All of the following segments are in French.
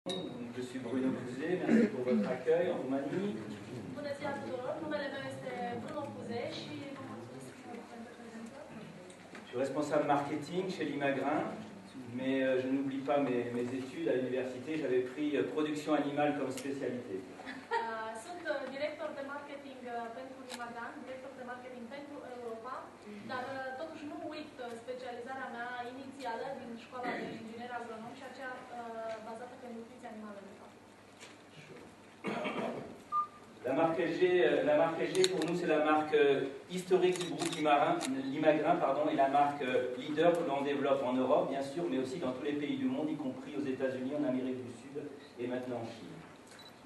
Je suis Bruno Pouzet, merci pour votre accueil en Roumanie. Bună ziua tuturor, numele meu este Bruno Pouzet și vă mulțumesc pentru prezentare. Je suis responsable marketing chez Limagrin, mais je n'oublie pas mes études à l'université. J'avais pris production animale comme spécialité. Sunt director de marketing pentru Limagran, director de marketing pentru Europa, dar totuși nu uit specializarea mea inițială din școala de inginer agronom și aceea bazată pe nutriție animală. La marque LG pour nous c'est la marque historique du groupe Limagrin et la marque leader que l'on développe en Europe bien sûr, mais aussi dans tous les pays du monde, y compris aux États-Unis, en Amérique du Sud et maintenant en Chine.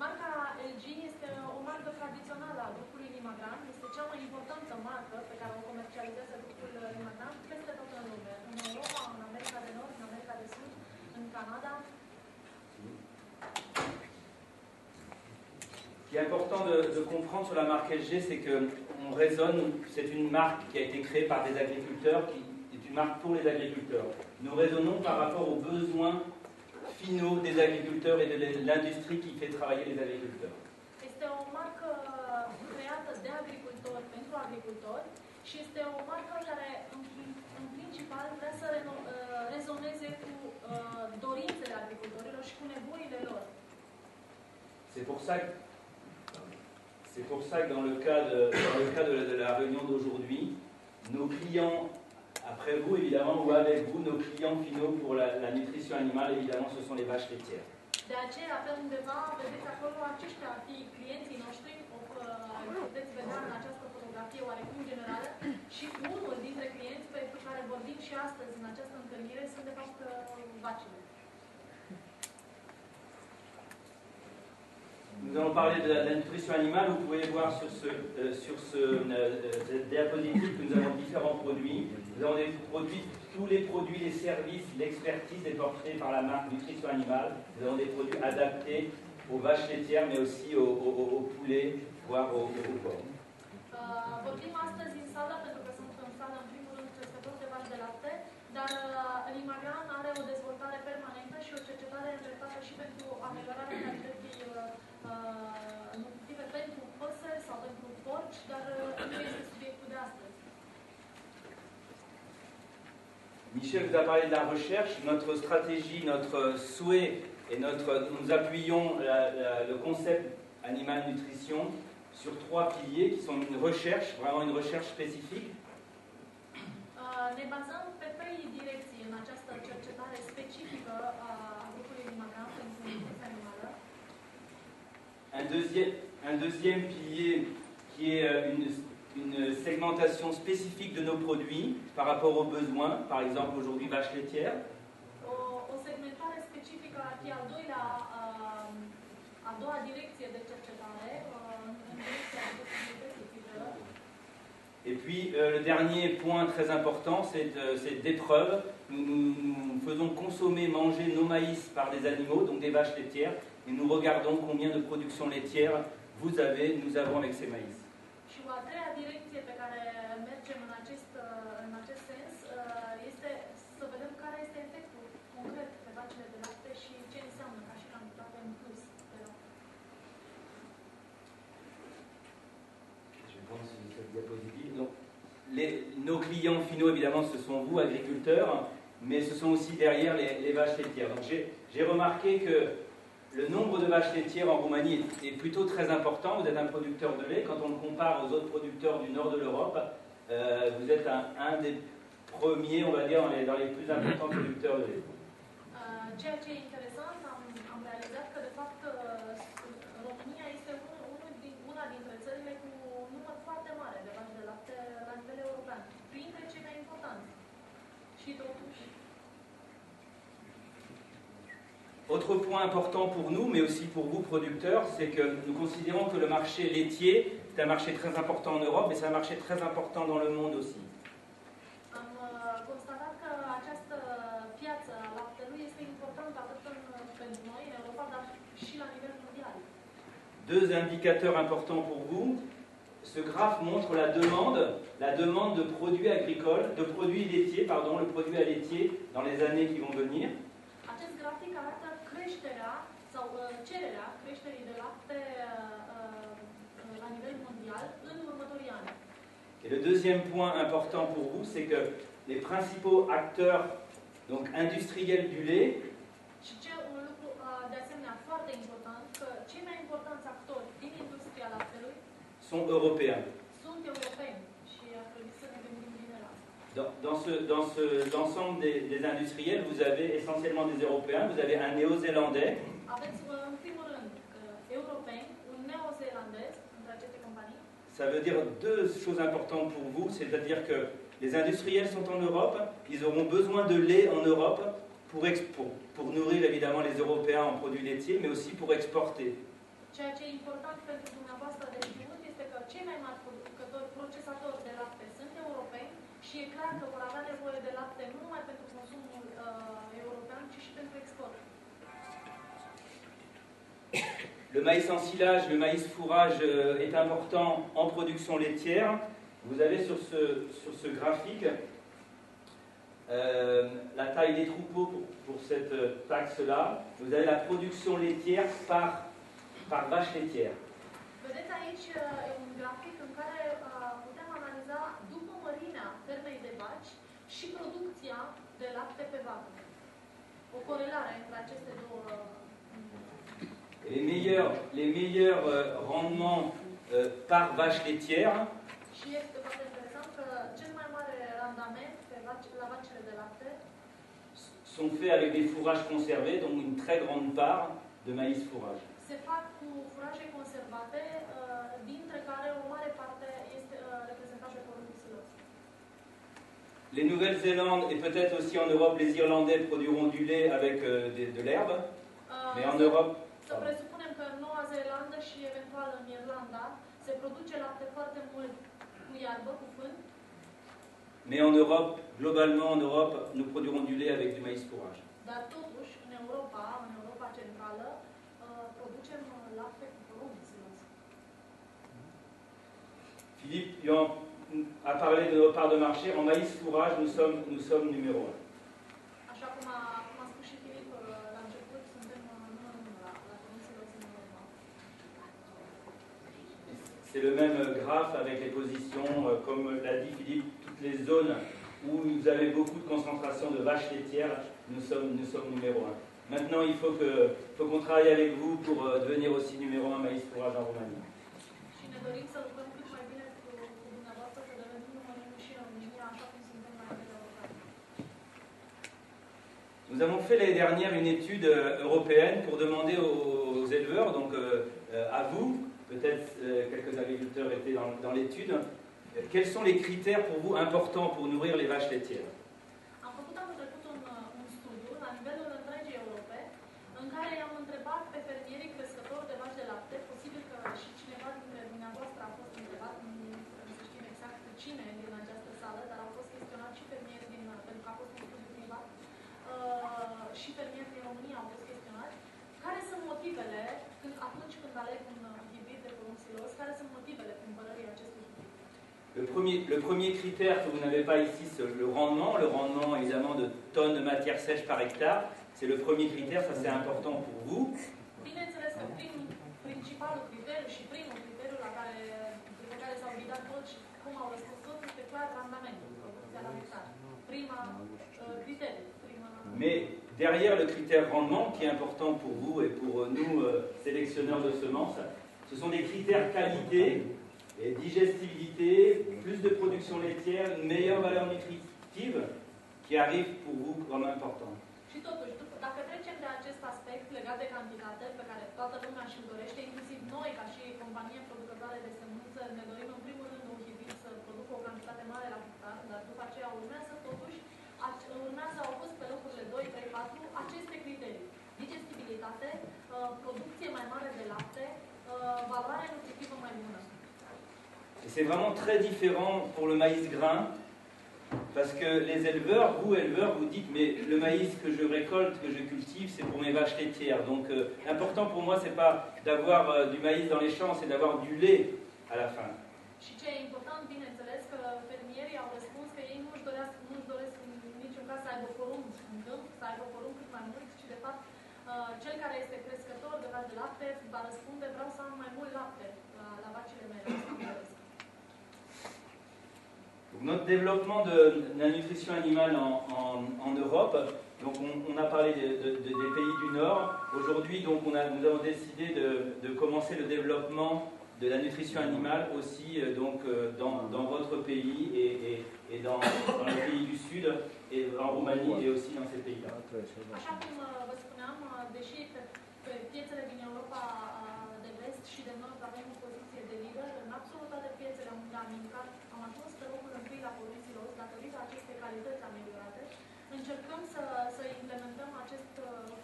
Marca LG este o marcă tradițională a grupului Limagran, este cea mai importantă marcă pe care o comercializează grupul Limagran peste tot în lume, în Europa, în America de Nord, în America de Sud, în Canada. Ce qui est important de comprendre sur la marque LG, c'est qu'on raisonne, c'est une marque qui a été créée par des agriculteurs, qui est une marque pour les agriculteurs. Nous raisonnons par rapport aux besoins finaux des agriculteurs et de l'industrie qui fait travailler les agriculteurs. Este o marcă creată de agricultori pentru agricultori și este o marcă care în principal vrea să rezoneze cu dorințele agricultorilor și cu nevoile lor. C'est pour ça que dans le cas de la réunion d'aujourd'hui, nos clients, après vous évidemment, ou avec vous, nos clients finaux pour la nutrition animale, évidemment, ce sont les vaches laitières. De aceea, pe undeva, vedeți acolo, aceștia ar fi clienții noștri, puteți vedea în această fotografie oarecum generală, și unul dintre clienți pentru care vorbim și astăzi în această întâlnire sunt de fapt vacile. Nous allons parler de la nutrition animale. Vous pouvez voir sur ce diapositive que nous avons différents produits. Nous avons des produits, tous les produits, les services, l'expertise est portée par la marque Nutrition Animale. Nous avons des produits adaptés aux vaches laitières, mais aussi aux poulets, voire aux porcs. Vorbim astăzi în sală, pentru că sunt în sală, în primul rând, crescători de vaci de lapte, dar Limagran are o dezvoltare permanentă și o cercetare îndreptată și pentru ameliorarea calității nutritive pentru păsări sau pentru porci, dar nu este subiectul de astăzi. Michel vous a parlé de la recherche. Notre stratégie, notre souhait et nous appuyons le concept animal nutrition sur trois piliers qui sont une recherche, vraiment une recherche spécifique. Ne bazăm pe trei direcții în această cercetare specifică a grupului Limagran pentru nutriția animală. Un deuxième pilier qui est une segmentation spécifique de nos produits par rapport aux besoins, par exemple aujourd'hui vache laitière. O segmentare specifică ar fi a doua direcție de cercetare în direcția de. Et puis le dernier point très important, c'est d'épreuve. Nous faisons consommer, manger nos maïs par des animaux, donc des vaches laitières, et nous regardons combien de production laitière nous avons avec ces maïs. Și o a treia direcție pe care mergem în acest sens este să vedem care este efectul concret pe vacile de lapte și ce înseamnă ca și cantitate în plus de lapte. Je pense sur cette diapositive. Donc, nos clients finaux, évidemment, ce sont vous, agriculteurs, mais ce sont aussi derrière les vaches laitières. Donc j'ai remarqué que le nombre de vaches laitières en Roumanie est plutôt très important. Vous êtes un producteur de lait. Quand on le compare aux autres producteurs du nord de l'Europe, vous êtes un des premiers, on va dire, dans les plus importants producteurs de lait. Ceea ce e interesant, am realizat că, de fapt, România este una dintre țările cu număr foarte mare de vaci de lapte la nivel european, printre cei mai importanți. Și totuși. Autre point important pour nous, mais aussi pour vous producteurs, c'est que nous considérons que le marché laitier est un marché très important en Europe, mais c'est un marché très important dans le monde aussi. Am constatat că această piață a laptelui este importantă atât pentru noi, în Europa, dar și la nivel mondial. Deux indicateurs importants pour vous. Ce graphe montre la demande de produits agricoles, de produits laitiers, pardon, le produit à laitier dans les années qui vont venir. Acest grafic arată creșterea sau cererea creșterii de lapte la nivel mondial în următorii ani. Et le deuxième point important pour vous, c'est que les principaux acteurs donc industriels du lait Și un lucru de asemenea foarte important, că cei mai importanți actori din industria laptelui sont européens. sunt europeni și ar trebui să ne gândim bine la asta. Dans l'ensemble des industriels, vous avez essentiellement des Européens, vous avez un Néo-Zélandais. Aveți în primul rând europeni, un neozeelandez între aceste companii. Ça veut dire deux choses importantes pour vous, c'est-à-dire que les industriels sont en Europe, ils auront besoin de lait en Europe pour nourrir évidemment les Européens en produits laitiers, mais aussi pour exporter. Ceea ce e important pentru dumneavoastră de știut este că cei mai mari producători, procesatori de lapte sunt europeni și e clar că vor avea nevoie de lapte nu numai pentru consumul european, ci și pentru export. Le maïs ensilage, le maïs fourrage est important en production laitière. Vous avez sur ce graphique la taille des troupeaux pour cette taxe-là. Vous avez la production laitière par vache laitière. Vedeți aici un grafic în care putem analiza după mărimea fermei de vaci și producția de lapte pe vacă. O corelare între aceste două. Les meilleurs rendements par vache laitière Și este foarte interesant că cel mai mare randament la vacile de lapte sont faits avec des fourrages conservés, donc une très grande part de maïs fourrage. se fac cu furaje conservate, dintre care o mare parte este reprezentată de porumb silos. Les Nouvelle-Zélande et peut-être aussi en Europe, les Irlandais produiront du lait avec de l'herbe, mais en Europe... Să presupunem că în Noua Zeelandă și eventual în Irlanda se produce lapte foarte mult cu iarbă, cu fân. Mais en Europe, globalement en Europe, nous produirons du lait avec du maïs fourrage. Dar totuși, în Europa Centrală, producem lapte cu porumb silos. Philippe a parlé de nos parts de marché. En maïs fourrage, nous sommes numéro 1. Așa cum a spus și Filip la început, suntem numărul 1 la porumb silos în Europa. C'est le même graphe avec les positions, comme l'a dit Philippe, toutes les zones où vous avez beaucoup de concentration de vaches laitières, nous sommes numéro 1. Maintenant, il faut qu'on travaille avec vous pour devenir aussi numéro 1 maïs fourrage en Roumanie. Și ne dorim să lucrăm cât mai bine cu dumneavoastră, să devenim numărul 1 și în România, așa cum suntem la nivel european. Nous avons fait l'année dernière une étude européenne pour demander aux éleveurs, donc à vous, peut-être quelques agriculteurs étaient dans l'étude, quels sont les critères pour vous importants pour nourrir les vaches laitières? Am făcut anul trecut un studiu la nivelul întregii Europe, în care i-am întrebat pe fermierii crescători de vaci de lapte, posibil că și cineva dintre dumneavoastră a fost întrebat, nu să știm exact cine din această sală, dar au fost chestionați și fermieri pentru că a fost un studiu privat, și fermieri din România au fost chestionați, care sunt motivele, atunci când aleg un hibrid de porumb silos, care sunt motivele cumpărării acestui hibrid? Le premier critère que vous n'avez pas ici, c'est le rendement évidemment de tonnes de matière sèche par hectare. C'est le premier critère, ça c'est important pour vous. Bineînțeles că principalul criteriu și primul criteriu pe care s-au ghidat toți și cum au răspuns toți este clar randamentul, producția la hectar. Criteriu. Mais derrière le critère rendement, qui est important pour vous et pour nous, sélectionneurs de semences, ce sont des critères qualité et digestibilité, plus de production laitière, une meilleure valeur nutritive qui arrive pour vous comme important. Și totuși, dacă trecem de acest aspect legat de cantitate, pe care toată lumea și-l dorește, inclusiv noi, ca și companie producătoare de semânță, ne dorim în primul rând un hibrid să producă o cantitate mare la hectar, dar după aceea urmează au fost pe locurile 2, 3, 4 aceste criterii. Digestibilitate, producție mai mare de lapte, valoare nutritivă mai bună. C'est vraiment très différent pour le maïs grain, parce que les éleveurs, vous dites, mais le maïs que je récolte, que je cultive, c'est pour mes vaches laitières. Donc l'important pour moi, c'est pas d'avoir du maïs dans les champs, c'est d'avoir du lait à la fin. Și ce e important, bineînțeles, că fermierii au răspuns că ei nu-și doresc în niciun caz să aibă porumb în câmp, să aibă porumb cât mai mult, ci de fapt cel care este crescător de vaci de développement de la nutrition animale en Europe, donc on a parlé des pays du Nord. Aujourd'hui, donc nous avons décidé de commencer le développement de la nutrition animale aussi dans votre pays et dans les pays du Sud, et en Roumanie et aussi dans ces pays-là. Așa cum vă spuneam, deși pe piețele din Europa de vest și de nord avem o poziție de lider, în absolut toate piețele unde am intrat, am ajuns pe locul întâi la porumb datorită acestei calități ameliorate. Încercăm să implementăm acest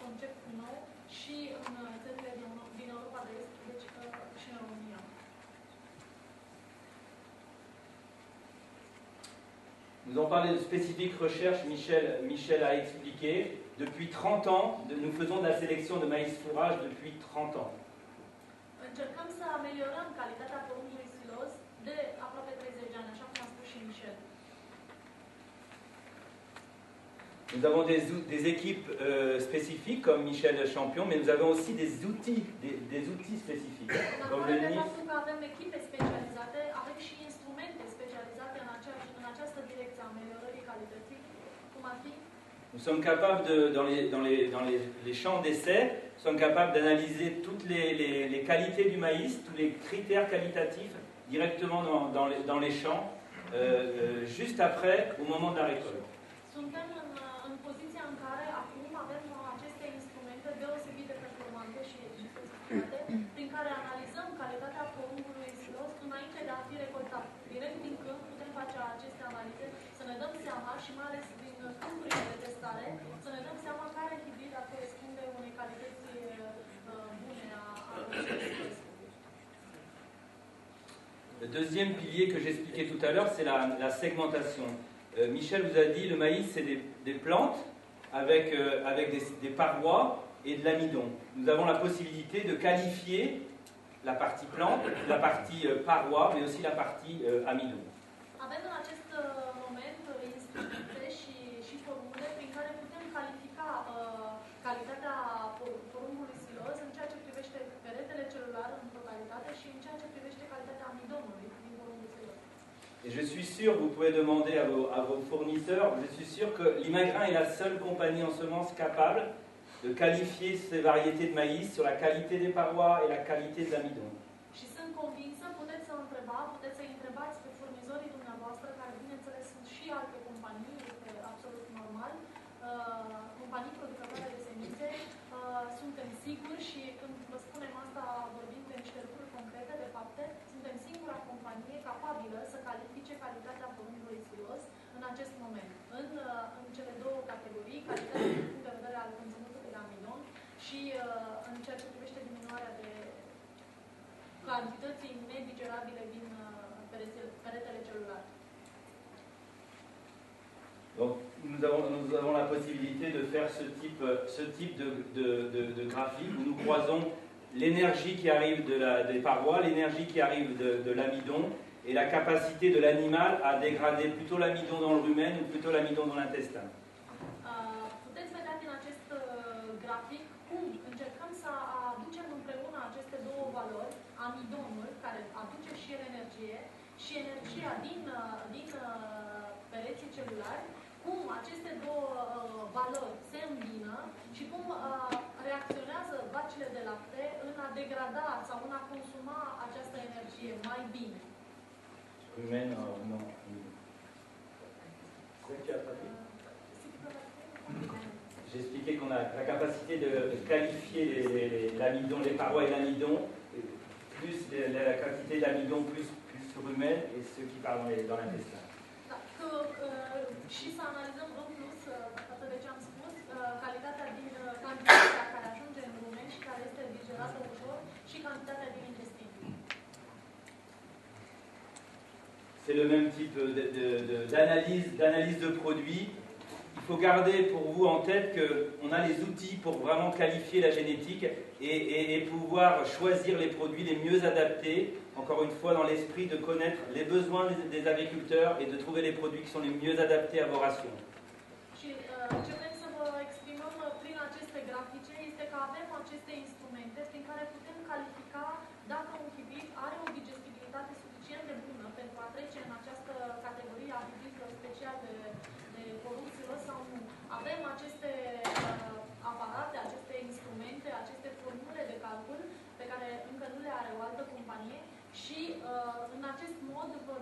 concept nou și în țările din Europa de Est, deci și în România. Nous avons parlé de spécifique recherche, Michel a expliqué. Depuis 30 ans, nous faisons de la sélection de maïs fourrage depuis 30 ans. Încercăm să ameliorăm calitatea porumbului silos de aproape 30 de ani, așa cum a spus și Michel. Nous avons des équipes spécifiques comme Michel Champion, mais nous avons aussi des outils spécifiques. Comme le NIF. Avem echipe specializate, avem și instrumente specializate în această direcție a ameliorării calității, cum ar fi. Nous sommes capables, dans les champs d'essai, nous sommes capables d'analyser toutes les qualités du maïs, tous les critères qualitatifs directement dans les champs, juste après, au moment de la récolte. Suntem în poziția în care acum avem aceste instrumente deosebit de performante și specificate, prin care analizăm calitatea porumbului silos înainte de a fi recoltat. Direct din câmp putem face aceste analize, să ne dăm seama și mai ales din câmpurile de testare, să ne dăm seama care hibrid ar corespunde unei calități bune a silos. Le deuxième pilier que j'expliquais tout à l'heure, c'est la segmentation. Michel vous a dit, le maïs, c'est des plantes avec des parois et de l'amidon. Nous avons la possibilité de qualifier la partie plante, la partie paroi, mais aussi la partie amidon. Avem în acest moment instrumente și formule prin care putem califica calitatea porumbului silos în ceea ce privește peretele celular în totalitate și în ceea ce privește calitatea amidonului din porumbul silos. Et je suis sûr, vous pouvez demander à vos fournisseurs, je suis sûr que l'Imagrin est la seule compagnie en semences capable de qualifier ces variétés de maïs sur la qualité des parois et la qualité de l'amidon. Și sunt convinsă, puteți să-i întrebați pe furnizorii dumneavoastră, care bineînțeles sunt și alte companii, este absolut normal, companii producătoare de semințe, suntem siguri și când vă spunem asta vorbim de niște lucruri concrete, de fapte, suntem singura companie capabilă să califice calitatea porumbului silos în acest moment, în cele două categorii, calitatea din punct de vedere al conținutului de amidon și în ceea ce privește diminuarea de cantității nedigerabile din peretele celular. Donc, nous avons la possibilité de faire ce type de graphique où nous croisons l'énergie qui arrive des parois, l'énergie qui arrive de l'amidon et la capacité de l'animal à dégrader plutôt l'amidon dans le rumen ou plutôt l'amidon dans l'intestin. Puteți vedea din acest grafic cum încercăm să aducem împreună aceste două valori, amidonul, care aduce și el energie, și energia din pereții celulari, cum aceste două valori se îmbină și cum reacționează vacile de lapte în a degrada sau în a consuma această energie mai bine. Rumen, non. J'ai expliqué qu'on a la capacité de qualifier l'amidon, les parois et l'amidon, plus la quantité d'amidon plus rumen et ceux qui partent dans l'intestin. Și să analizăm în plus, față de ce am spus, calitatea din cantitatea care ajunge în rumen și care este digerată ușor și cantitatea din intestin. C'est le même type d'analyse de produits. Il faut garder pour vous en tête qu'on a les outils pour vraiment qualifier la génétique et pouvoir choisir les produits les mieux adaptés, encore une fois dans l'esprit de connaître les besoins des agriculteurs et de trouver les produits qui sont les mieux adaptés à vos rations. Și ce vrem să vă exprimăm prin aceste grafice este că avem aceste instrumente prin care putem califica dacă un hibrid are o digestibilitate suficient de bună pentru a trece în această categorie a hibridelor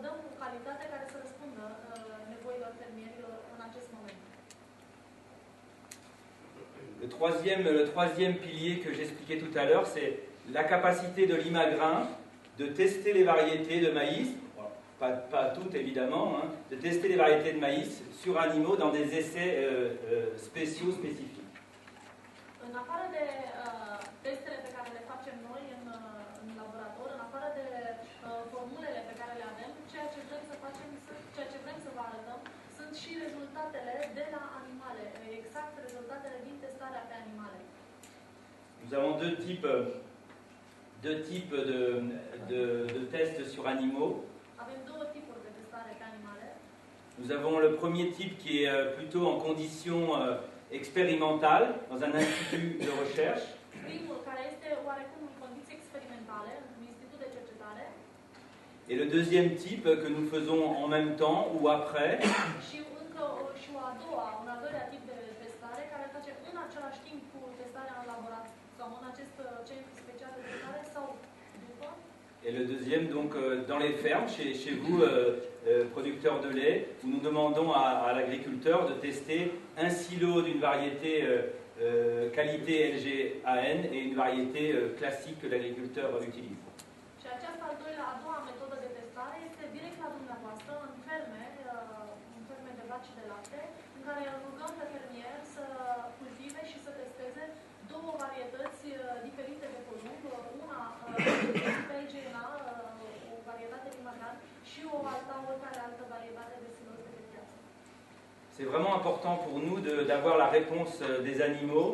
dăm o calitate care să răspundă nevoilor fermierilor în acest moment. Le troisième pilier que j'expliquais tout à l'heure, c'est la capacité de l'Imagrin de tester les variétés de maïs, pas toutes évidemment, hein, de tester les variétés de maïs sur animaux dans des essais spéciaux spécifiques. În afară de testele pe care le facem noi în laborator, în afară de formulele pe care le avem, ceea ce vrem să vă arătăm sunt și rezultatele de la animale, exact rezultatele din testarea pe animale. Nous avons deux types de tests sur animaux. Avem două tipuri de testare pe animale. Nous avons le premier type qui est plutôt en conditions expérimentales, dans un institut de recherche. Primul, care este oarecum în condiții experimentale, în institut de cercetare. Et le deuxième type que nous faisons en même temps ou après. Și un al doilea tip de testare care face în același timp cu testarea în laborator sau în acest centru special de testare sau după. Et le deuxième, donc, dans les fermes, chez vous, producteurs de lait, où nous demandons à l'agriculteur de tester un silo d'une variété qualité LGAN et une variété classique que l'agriculteur utilise. Și aceasta a doua metodă de testare este direct la dumneavoastră, în ferme de vaci de lapte, în care îl rugăm pe fermier să cultive și să testeze două varietăți diferite de porumb, una LGA, o varietate Imagran, și oricare altă varietate de silos de pe piață. C'est vraiment important pour nous d'avoir la réponse des animaux,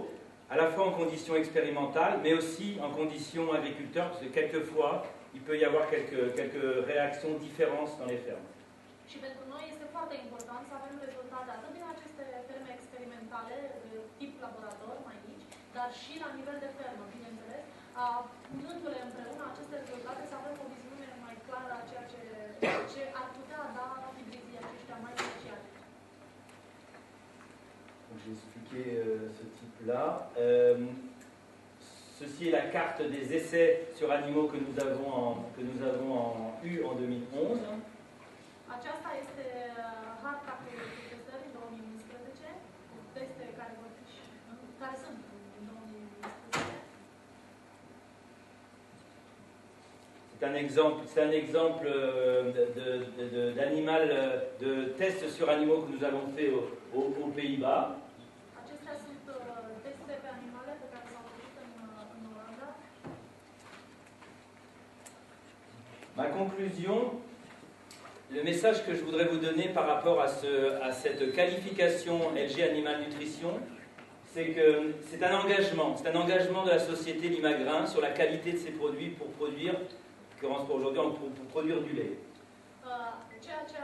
à la fois en conditions expérimentales, mais aussi en conditions agriculteurs, parce que quelquefois, il peut y avoir quelques réactions différentes dans les fermes. Și pentru noi este foarte important să avem rezultate atât din aceste ferme experimentale de tip laborator mai mici, dar și la nivel de fermă, bineînțeles, punându-le împreună aceste rezultate să avem o viziune mai clară a ceea ce ar putea da hibrizii aceștia mai speciali. J'ai expliqué ce type-là. Ceci est la carte des essais sur animaux que nous avons eu en 2011. Aceasta este harta cu testări în 2011, cu teste care sunt în 2011. C'est un exemple d'animal, de test sur animaux que nous avons fait aux Pays-Bas. Acestea sunt teste pe animale pe care s-au făcut în Olanda. Ma conclusion, le message que je voudrais vous donner par rapport à cette qualification LG Animal Nutrition, c'est que c'est un engagement de la société Limagrin sur la qualité de ses produits pour produire, en l'occurrence pour aujourd'hui, pour produire du lait. Ceea ce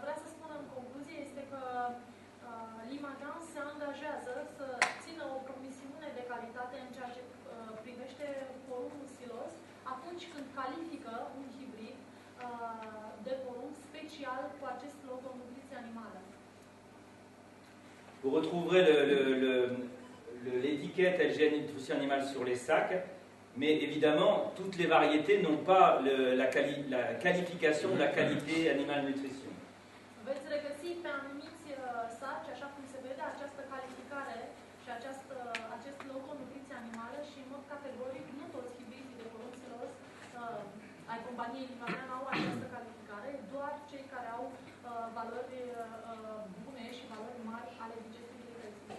vrea să spun în concluzie este că Limagrin se angajează să țină o promisiune de calitate în ceea ce privește porumbul silos atunci când califică un hibrid de porumb special cu acest logo nutriție animală. Vous retrouverez l'étiquette LGN Nutrition Animale sur les sacs, mais évidemment, toutes les variétés n'ont pas la qualification de la qualité Animal Nutrition. Veți regăsi pe anumiți saci, așa cum se vede, această calificare și acest logo nutriție animală și în mod categoric nu toți hibrizii de porumb silos ai companiei Limagrin au această calificare, doar cei care au valori bune și valori mari ale digestibilității.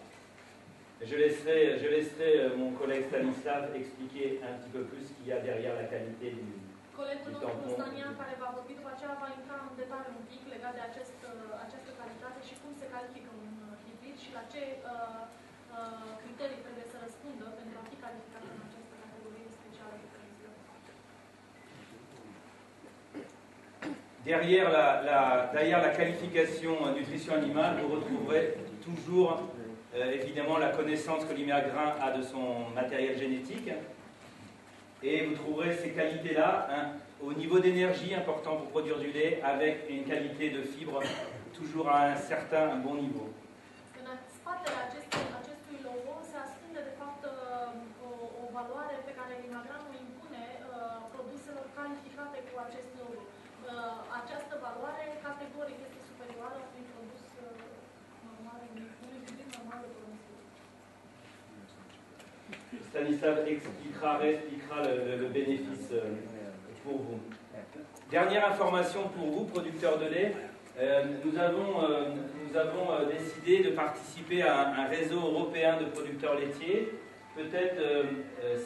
Je laisserai mon collègue Stanislav expliquer un petit peu plus ce qu'il y a derrière la qualité du Colegul nostru Stanian, care va vorbi după aceea, va intra în detaliu un pic legat de această calitate și cum se califică un hibrid și la ce criterii trebuie să răspundă pentru a fi calificat în această categorie specială de produse. Derrière la qualification nutrition animale, vous retrouverez toujours évidemment la connaissance que l'Imagrin a de son matériel génétique. Et vous trouverez ces qualités-là au niveau d'énergie important pour produire du lait avec une qualité de fibre toujours à un bon niveau. În spatele acestui logo se ascunde de fapt o valoare pe care Limagrin o impune produselor calificate cu acest logo. această valoare categoric este superioară unui produs normal, unui hibrid normal de produs. Stanisław réexpliquera le bénéfice pour vous. Dernière information pour vous, producteurs de lait. Nous avons décidé de participer à un réseau européen de producteurs laitiers. Peut-être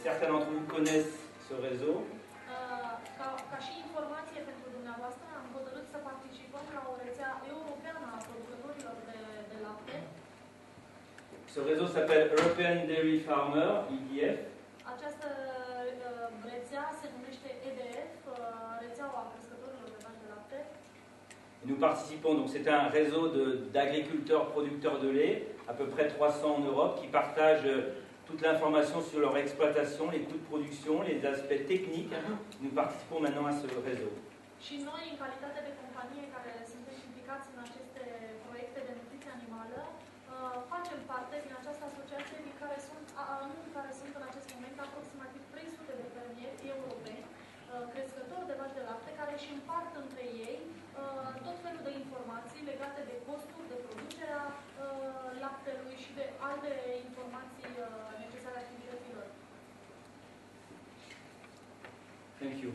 certains d'entre vous connaissent ce réseau. Ca și informație pentru dumneavoastră, am hotărât să participăm la o rețea europeană a producătorilor de lapte. Ce réseau s'appelle European Dairy Farmer, EDF. Această rețea se numește EDF, rețeaua crescătorilor de vaci de lapte. Nous participons, donc c'est un réseau d'agriculteurs producteurs de lait, à peu près 300 en Europe, qui partagent toute l'information sur leur exploitation, les coûts de production, les aspects techniques. Nous participons maintenant à ce réseau. Și noi, în calitate de companie care suntem implicați în aceste proiecte de nutriție animală, facem parte din această asociație în care sunt în acest moment aproximativ 300 de fermieri europeni, crescători de vaci de lapte, care își împart între ei tot felul de informații legate de costuri, de producerea laptelui și de alte informații necesare activităților. Thank you.